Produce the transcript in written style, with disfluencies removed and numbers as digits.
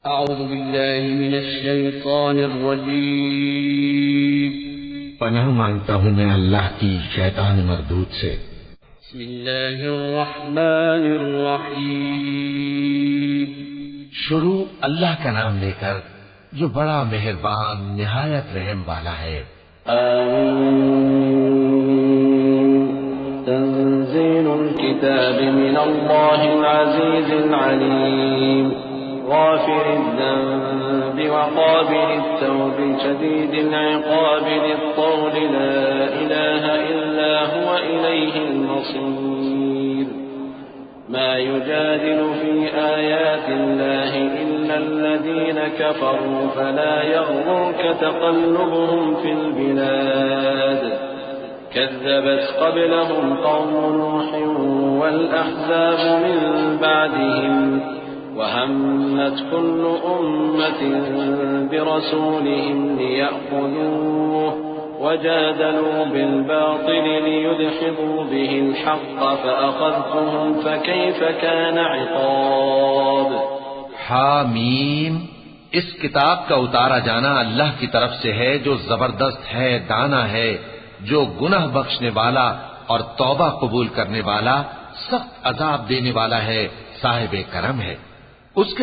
अऊज़ु बिल्लाहि मिनश शैतानिर रजीम। पनाह मांगता हूँ मैं अल्लाह की शैतान मरदूद से। बिस्मिल्लाहिर रहमानिर रहीम। शुरू अल्लाह का नाम लेकर जो बड़ा मेहरबान निहायत रहम वाला है। आमीन। तंज़ीलुल किताबि मिनल्लाहिल अज़ीज़िल अलीम। गाफ़िरिज़ ज़ंबि व क़ाबिलित तौबि शदीदिल इक़ाबि लित्तौलि ला इलाहा इल्ला हुव इलैहिल मसीर। मा युजादिलु फ़ी आयातिल्लाहि इल्लल्लज़ीन कफ़रू फ़ला यग़्रुरक तक़ल्लुबुहुम फ़िल बिलाद। कज़्ज़बत क़ब्लहुम क़ौमु नूह वल अहज़ाबु मिन बअदहिम वहम्मत कुल्लु उम्मतिन बिरसूलिहिम लियअख़ुज़ूहु वजादलू बिलबातिल लियुदहिदू बिहिल हक़्क़ फ़अख़ज़्तुहुम फ़कैफ़ कान इक़ाब। हामीम। इस किताब का उतारा जाना अल्लाह की तरफ से है जो जबरदस्त है, दाना है, जो गुनाह बख्शने वाला और तौबा कबूल करने वाला, सख्त अजाब देने वाला है, साहिब करम है। उसके